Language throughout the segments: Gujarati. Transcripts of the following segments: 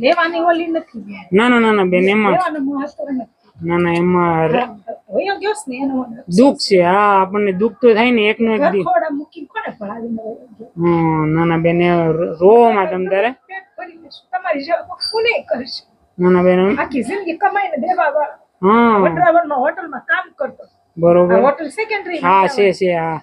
લેવાની ઓલી નથી ના ના ના ના બેન એમાં લેવાનો માસ્ટર નથી ના ના એમાં હોયો ગયો ને એનો દુઃખ છે હા આપણને દુઃખ તો થાય ને એકનો એક દી થોડા મૂકી કોને ભણાવીને હોયો ગયો ના ના બેન રોવામાં તમ તારે પેટ ભરી લેશું તમારી જેવા કોને કરશે ના ના બેન આખી જિંદગી કમાઈને દેવા વાળા હા વડરાવરમાં હોટલમાં કામ કરતો બરોબર હોટલ સેકન્ડરી હા છે હા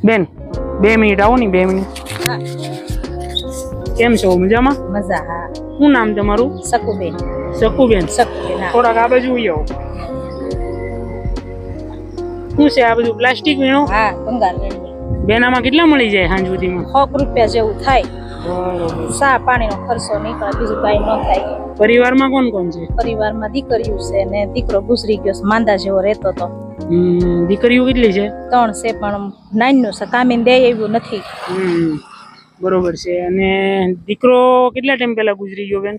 બેન 2 મિનિટ આવો ને 2 મિનિટ કેમ છો મજામાં મજા હા શું નામ તમારું સકુબેન સકુબેન થોડાક આ બાજુ આવો શું છે આ બધું પ્લાસ્ટિક વીણો હા ભંગાર વીણી બેન આમાં કેટલા મળી જાય સાંજ સુધીમાં 100 રૂપિયા જેવું થાય બરોબર સા પાણીનો ખર્ચો નીકળે બીજું કઈ ન થાય પરિવારમાં કોણ કોણ છે પરિવારમાં દીકરીઓ છે ને દીકરો ગુજરી ગયો છે માંદા જેવો રહેતો હતો દીકરીઓ કેટલી છે 3 છે પણ નાનું છે કામીને દે એવું નથી બરોબર છે અને દીકરો કેટલા ટાઈમ પહેલા ગુજરી ગયો બેન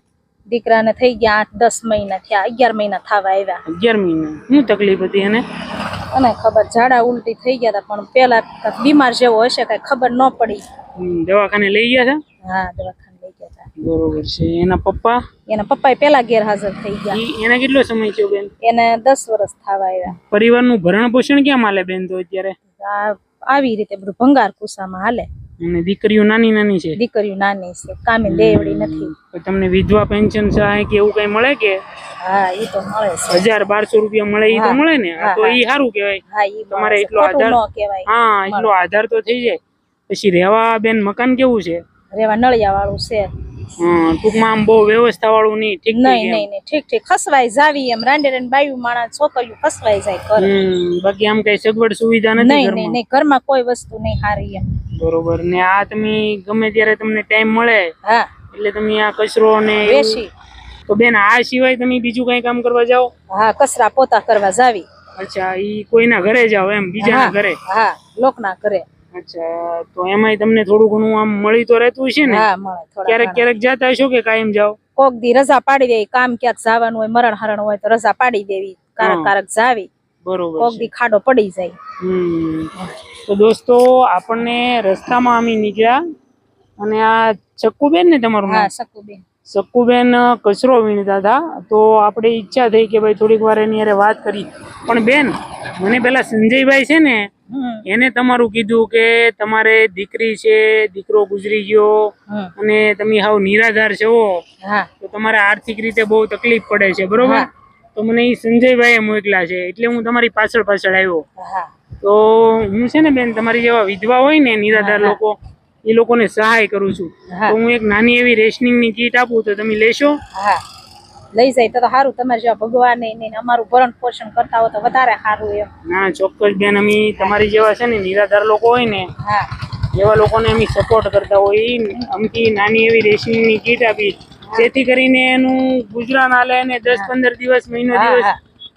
દીકરાને થઈ ગયા 8-10 મહિના થયા 11 મહિના થવા આવ્યા 11 મહિના શું તકલીફ હતી એને અને ખબર ઝાડા ઉલટી થઈ ગયા હતા પણ પેલા બીમાર જેવો હશે કઈ ખબર ન પડી દવાખાને લઈ ગયા હતા હા દવાખાને લઈ ગયા હતા બરોબર છે એના પપ્પા પેલા ગેરહાજર થઈ ગયા એને કેટલો સમય થયો બેન એને 10 વર્ષ થવા આવ્યા પરિવારનું ભરણ પોષણ ક્યાં માલે બેન તો અત્યારે આવી રીતે બધું ભંગાર કુસામાં હાલે અને દીકરીઓ નાની છે દીકરીઓ નાની છે કામે દેવડી નથી તમને વિધવા પેન્શન સહાય કે એવું કઈ મળે કે હા એ તો મળે છે 1000-1200 રૂપિયા મળે એ તો મળે ને તો એ સારું કહેવાય હા ઈ તમારે એટલો આધાર હા એટલો આધાર તો થઈ જાય પછી રહેવા બેન મકાન કેવું છે રહેવા નળિયા વાળું છે ટૂંકમાં આમ બહુ વ્યવસ્થા વાળું નહીં ઠીક નહીં ઠીક ખસવાઈ જાવી એમ રાંડે બાયું માણસ છોકરીઓ ખસવાઈ જાય ઘર બાકી આમ કઈ સગવડ સુવિધા નથી નહીં ઘરમાં કોઈ વસ્તુ નહીં હારી એમ બરોબર ને આ તમે ગમે ત્યારે તમને ટાઈમ મળે હા એટલે તમે આ કચરો ને વેચી તો બેન આ સિવાય તમે બીજું કઈ કામ કરવા જાઓ હા કચરા પોતા કરવા જાવી અચ્છા ઈ કોઈના ઘરે જાઓ એમ બીજાના ઘરે હા લોકના ઘરે અચ્છા તો એમાંય તમને થોડું ઘણું આમ મળી તો રહેતું છે ને હા મળે ક્યારેક જાતા હશો કે કાયમ જાઓ કોક દી રજા પાડી દેવી કામ ક્યાંક જવાનું હોય મરણ હરણ હોય તો રજા પાડી દેવી કારક જાવી બરોબર કોક દી ખાડો પડી જાય તો દોસ્તો આપણને રસ્તામાં અમે નીકળ્યા અને આ ચક્કુબેન ને તમારું હા સક્કુબેન કચરો વીણતા હતા તો આપણે ઈચ્છા થઈ કે ભાઈ થોડીક વાર એની હારે વાત કરી પણ બેન મને પેલા સંજયભાઈ છે ને એને તમારું કીધું કે તમારે દીકરી છે દીકરો ગુજરી ગયો અને તમે હાવ નિરાધાર છો તો તમારે આર્થિક રીતે બહુ તકલીફ પડે છે બરોબર તો મને એ સંજયભાઈએ મોકલા છે એટલે હું તમારી પાછળ આવ્યો તો હું છે ને બેન તમારી જેવા વિધવા હોય ને નિરાધાર લોકો એ લોકોને સહાય કરું છું તો હું એક નાની એવી રેશનિંગ ની કીટ આપું તો તમે લેશો લઈ જાય તો સારું તમારે જેવા ભગવાન અમારું ભરણ પોષણ કરતા હોય તો વધારે સારું એમ ના ચોક્કસ બેન અમે તમારી જેવા છે ને નિરાધાર લોકો હોય ને એવા લોકોને અમે સપોર્ટ કરતા હોય અમથી નાની એવી રેશનિંગ ની કીટ આપી જેથી કરીને એનું ગુજરાન હાલે અને 10-15 દિવસ મહિનો દિવસ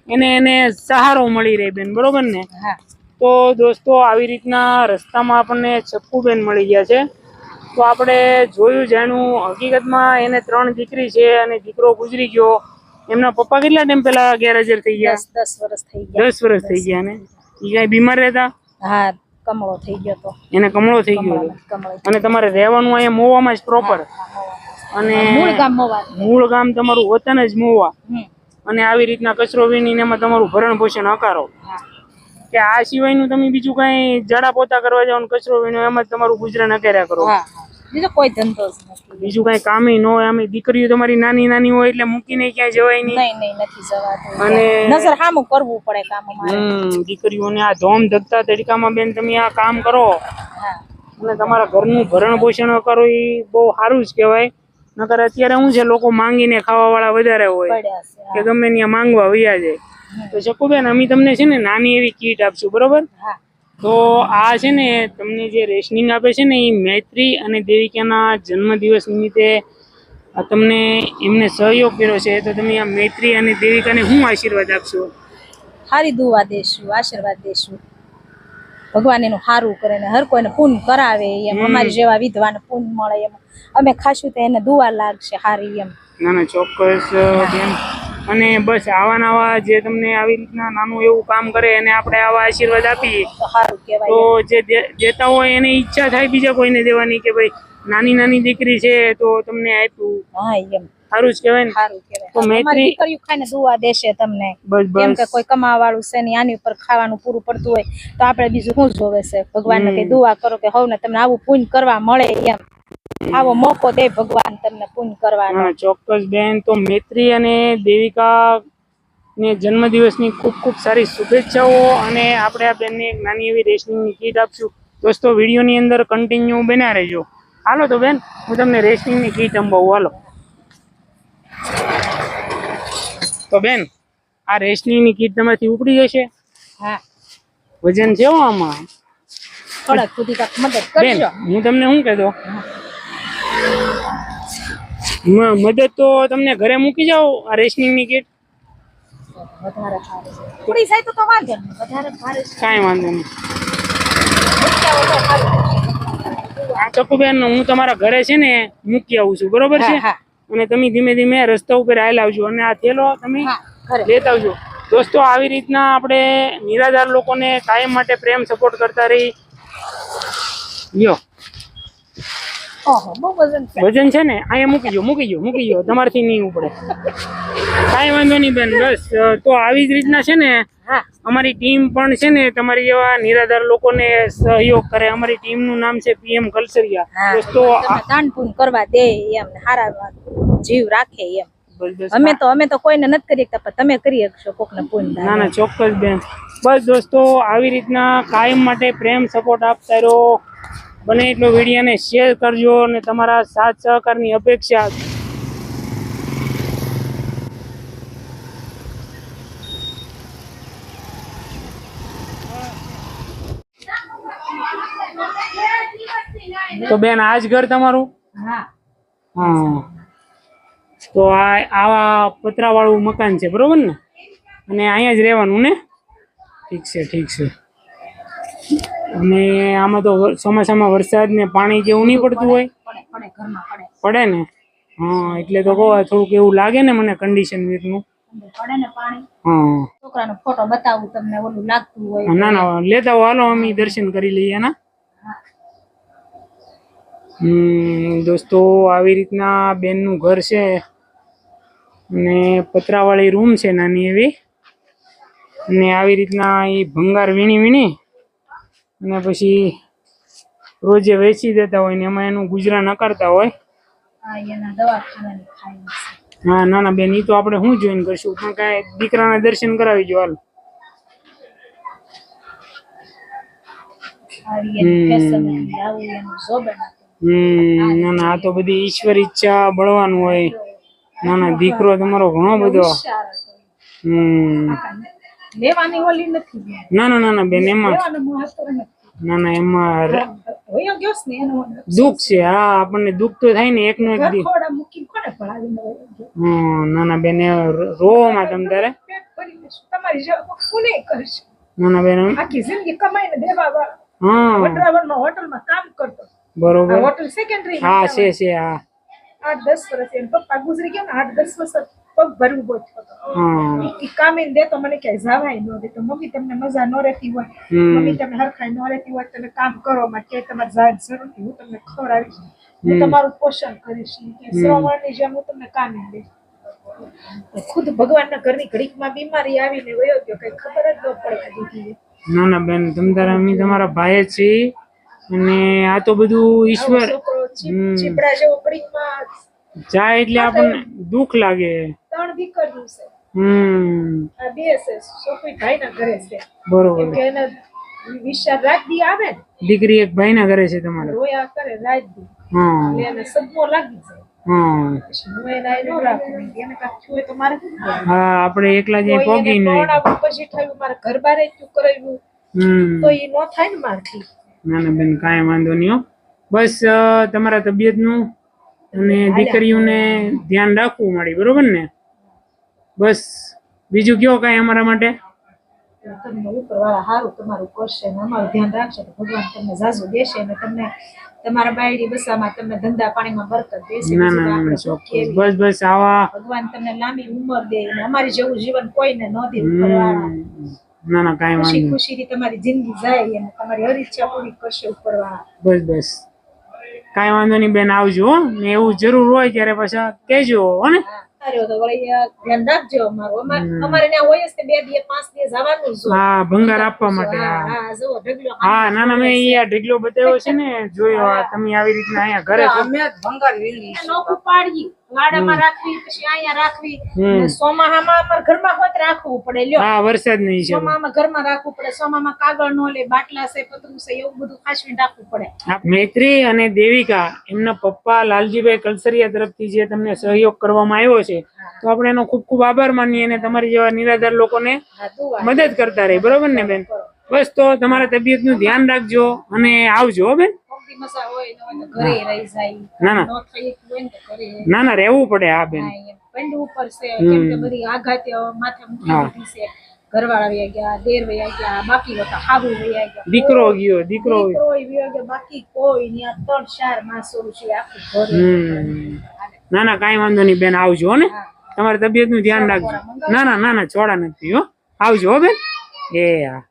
એને સહારો મળી રહે બેન બરોબર ને તો દોસ્તો આવી રીતના રસ્તામાં આપણને ચક્કુબેન મળી ગયા છે તો આપણે જોયું જાણ્યું હકીકતમાં એને 3 દીકરી છે અને દીકરો ગુજરી ગયો એમના પપ્પા કેટલા ટાઈમ પહેલા ગેરહાજર થઈ ગયા 10 વર્ષ થઈ ગયા ને ઈ કઈ બીમાર રહેતા હા કમળો થઈ ગયો તો એને કમળો થઈ ગયો અને તમારે રહેવાનું અહીંયા મોવામાં જ પ્રોપર અને મૂળ ગામ તમારું વતન જ મોવા અને આવી રીતના કચરો વીણીને એમાં તમારું ભરણ પોષણ હકારો કે આ સિવાયનું તમે બીજું કઈ જડા પોતા કરવા જાવ ને કચરો વીણો એમાં જ તમારું ગુજરાન હકાર્યા કરો બીજો કોઈ ધંધો નથી બીજું કઈ કામ ન હોય અમે દીકરીઓ તમારી નાની હોય એટલે મૂકીને ક્યાંય જવાય નહીં નથી જવાતું અને નજર સામું કરવું પડે કામમાં દીકરીઓને આ ધોમ ધકતા તડકામાં બેન તમે આ કામ કરો અને તમારા ઘરનું ભરણ પોષણ કરો એ બહુ સારું જ કહેવાય નકર અત્યારે શું છે લોકો માંગીને ખાવા વાળા વધારે હોય કે ગમે ત્યાં માંગવા વૈયા જાય તો ચક્કુબેન અમે તમને છે ને નાની એવી કીટ આપશું બરોબર તો આ છે ને તમને જે રેશનિંગ આપે છે ને એ મૈત્રી અને દેવિકાના જન્મદિવસ નિમિત્તે તમને એમને સહયોગ કર્યો છે તો તમે આ મૈત્રી અને દેવિકાને શું આશીર્વાદ આપશો સારી દુઆ દેશું આશીર્વાદ દેશું ભગવાન એનું સારું કરે ને હર કોઈને પૂન કરાવે એમ અમારી જેવા વિધવાને પૂન મળે એમ અમે ખાશું તો એને દુઆ લાગશે સારી એમ ના ચોક્કસ બેન અને બસ આવા નવા જે તમને આવી રીતના નાનું એવું કામ કરે અને આપણે આવા આશીર્વાદ આપીએ તો સારું કહેવાય. તો જે દેતા હોય એને ઈચ્છા થાય બીજા કોઈને દેવાની કે ભાઈ નાની નાની દીકરી છે તો તમને આપ્યું, હા એમ સારું જ કહેવાય ને. સારું કહેવાય. તો તમારી મૈત્રી દીકરીઓ ખાઈને દુઆ દેશે તમને. બસ કેમ કે બસ કોઈ કમાવા વાળું છે ને આની ઉપર ખાવાનું પૂરું પડતું હોય તો આપણે બીજું શું જોવે છે. ભગવાનને કઈ દુઆ કરો કે હવને તમને આવું પુણ્ય કરવા મળે એમ, આવો મોકો દે ભગવાન તમને પુણ્ય કરવાનો. હા ચોક્કસ બેન. તો મૈત્રી અને દેવિકા ને જન્મદિવસની ખૂબ ખૂબ સારી શુભેચ્છાઓ. અને આપણે આ બેનને એક નાની એવી રેશનિંગની કીટ આપશું. દોસ્તો વિડીયોની અંદર કન્ટિન્યુ બન્યા રહેજો. હાલો તો બેન હું તમને રેશનિંગની કીટ અંબાવું. હાલો તો બેન આ રેશનિંગની કીટ તમારથી ઉપડી જશે. હા વજન છે હો આમાં. થોડાક સુધી કાંઈક મદદ બેન કરજો. હું તમને શું કહેતો, મદદ તો તમને ઘરે મૂકી જાઓ આ રેશનિંગની કીટ. વધારે સારું છે. પૂરી જાય તો વાંધો નહીં, વધારે ભારે છે. કાંઈ વાંધો નહીં. મૂક્યા વગર સારું. આ ચકુબેન હું તમારા ઘરે છે ને મૂકી આવું છું, બરોબર છે? હા હા અને તમે ધીમે ધીમે રસ્તા ઉપર હાલ આવજો અને આ થેલો તમે હા ઘરે. લેતા આવજો. દોસ્તો આવી રીતના આપણે નિરાધાર લોકોને કાયમ માટે પ્રેમ સપોર્ટ કરતા રહી. લ્યો ઓહો બહુ વજન છે. વજન છે ને અહીંયા મૂકી ગયો તમારથી નહીં ઉપડે. કાંઈ વાંધો નહીં બેન. બસ તો આવી જ રીતના છે ને હા અમારી ટીમ પણ છે ને તમારી જેવા નિરાધાર લોકોને સહયોગ કરે. અમારી ટીમનું નામ છે PM કલસરિયા. હા દોસ્તો તમે દાન પુણ્ય કરવા દે એમ હારા જીવ રાખે એમ. બસ અમે તો કોઈને નથી કરી શકતા પણ તમે કરી શકશો કોકને પુણ્ય દાન. ના ના ચોક્કસ બેન. બસ દોસ્તો આવી રીતના કાયમ માટે પ્રેમ સપોર્ટ આપતા રહો. બને એટલો વિડીયોને શેર કરજો અને તમારા સાથ સહકારની અપેક્ષા. તો બેન આ જ ઘર તમારું? હા હા તો આ આવા પતરાવાળું મકાન છે, બરોબર ને? અને અહીંયા જ રહેવાનું ને? ઠીક છે. અને આમાં તો ચોમાસામાં વરસાદ ને પાણી જેવું નહીં પડતું હોય? પડે ઘરમાં પડે ને. હા એટલે તો કહો થોડુંક એવું લાગે ને મને કન્ડિશન વીકનું. પડે ને પાણી. હા છોકરાનો ફોટો બતાવું તમને ઓલું લાગતું હોય. ના લેતા આવો. હાલો અમે દર્શન કરી લઈએ ના. દોસ્તો આવી રીતના બેનનું ઘર છે અને પતરાવાળી રૂમ છે નાની એવી. અને આવી રીતના એ ભંગાર વીણી અને પછી રોજે વેચી દેતા હોય ને એમાં એનું ગુજરાન કરતા હોય. હા એના દવાખાનાની ખાઈ છે. હા ના બેન એ તો આપણે શું જોઈન કરશું, પણ કાંઈ દીકરાના દર્શન કરાવી જો. હાલ આવી એની ફેશન આવું એનું જોબન હતું. ના આ તો બધી ઈશ્વર ઈચ્છા બળવાનું હોય. ના દીકરો તમારો ઘણો બધો. હોશિયાર હતો. લેવાની ઓલી નથી. ના બેન એમાં લેવાનું મહત્વ નથી. એમાં હોયો ગયો છે ને એનો દુઃખ છે. હા આપણને દુઃખ તો થાય ને એકનો એક દી. થોડા મૂકી કોને ભણાવીને હોયો ગયો. ના બેન રોવામાં તમ તારે. પેટ ભરી લેશું. તમારી જેવા કોને કરશે. ના બેન આખી જિંદગી કમાઈને દેવા વાળા. હા વડરાવળમાં હોટલમાં કામ કરતો. બરોબર. Hotel secondary. હા છે હા 8-10 વર્ષ એમ પપ્પા ગુજરી ગયા ને 8-10 વર્ષ પગ ભરવું બહુ થતો. ઈ કામે દે તો મને ક્યાંય જવાય ન દે. તો મમ્મી તમને મજા ન રહેતી હોય, મમ્મી તમે હરખાઈ ન રહેતી હોય, તમે કામ કરો માટે તમારે જવાની જરૂર નથી. હું તમને ખવડાવીશ, હું તમારું પોષણ કરીશ. કે શ્રવણની જેમ હું તમને કામે દઈશ. ખુદ ભગવાનના ઘરની ઘડીકમાં બીમારી આવીને વયો ગયો, કઈ ખબર જ ન પડે દીધી. ના બેન તમ તારા અમે તમારા ભાઈ જ છીએ અને આ તો બધું ઈશ્વર. ચીપડા જેવો ઘડીકમાં જાય એટલે આપણને દુઃખ લાગે. 3 દીકરીઓ છે. આ 2 છે સોફી ભાઈના ઘરે છે. બરોબર. કે એને વિશાળ રાતદી આવે ને દીકરી એક ભાઈના ઘરે છે તમારે? રોયા કરે રાતદી. એટલે એને સદમો લાગી જાય. પછી હું એના નો રાખું. એને કાંઈક થયું હોય તો મારે શું કરવું? આપણે એકલા જે પોગી ને પછી થયું મારે ઘર બારે શું કરાવ્યું તો એ નો થાય ને મારથી. ના બેન કાંઈ વાંધો નહીં હો. બસ તમારા તબિયતનું અને દીકરીઓને ધ્યાન રાખવું મારી, બરોબર ને? બસ બીજું કયો કાંઈ અમારા માટે? તમને ઉપરવાળા સારું તમારું કરશે ને અમારું ધ્યાન રાખશે તો ભગવાન તમને ઝાઝું દેશે અને તમને તમારા બાયડી બસામાં તમને ધંધા પાણીમાં બરકત દેશે. ના બીજું તો ના આપણે ના શું ચોક્કસ કહેવું? બસ બસ આવા ભગવાન તમને લાંબી ઉંમર દે અને અમારી જેવું જીવન કોઈને ન દે ઉપરવાળા. ના ના કાંઈ ખુશી વાંધો ખુશીથી તમારી જિંદગી જાય અને તમારી હર ઈચ્છા પૂરી કરશે ઉપરવાળા. બસ બસ કાંઈ વાંધો નહીં બેન આવજો હો. ને એવું જરૂર હોય ત્યારે પાછા કહેજો હો ને. સારું તો વળી ધ્યાન રાખજો અમારું. અમારે ત્યાં હોય જ તે 2 દિવસ 5 દિવસ જવાનું જ હોય. હા ભંગાર આપવા માટે હા હા હા જુઓ ઢગલો હા ના ના મેં અહીંયા ઢગલો બતાવ્યો છે ને જોયો આ તમે આવી રીતના અહીંયા ઘરે છો. અમે જ ભંગાર વીણી છે. નોખું પાડીએ વાડામાં રાખવી પછી અહીંયા રાખવી અને સોમાહામાં અમારે ઘરમાં હોત રાખવું પડે લ્યો. હા વરસાદ નહીં છે સોમામાં ઘરમાં રાખવું પડે. સોમામાં કાગળ નો લે બાટલા છે પતરું છે એવું બધું ખાસવીને રાખવું પડે. મૈત્રી અને દેવિકા એમના પપ્પા લાલજીભાઈ કલસરિયા તરફથી જે તમને સહયોગ કરવામાં આવ્યો છે તો આપણે એનો ખૂબ ખૂબ આભાર માનીએ અને તમારી જેવા નિરાધાર લોકોને હા દુઆ મદદ કરતા રહે બરોબર ને બેન. બસ તો તમારા તબિયતનું ધ્યાન રાખજો અને આવજો હો બેન. કોકદી મસા હોય ન હોય તો ઘરે રહી જાય. ના ના નો થઈ હોય ને તો ઘરે ના ના રહેવું પડે હા બેન. હા, એમ. પંડ ઉપર છે કેમ કે બધી આઘાત માથે મૂકી દીધી છે. ઘરવાળા વયા ગયા દેર વયા ગયા બાકી હતા હાબુ વયા ગયા દીકરો ગયો દીકરો ગયો. દીકરો વયા ગયા બાકી કોઈ ન્યા 3-4 માસો છે આખું ઘર. ના ના કાંઈ વાંધો નહીં બેન આવજો હો ને. તમારી તબિયતનું ધ્યાન રાખજો. ના ના ના ના છોડા નથી હો. આવજો હો બેન. એ હા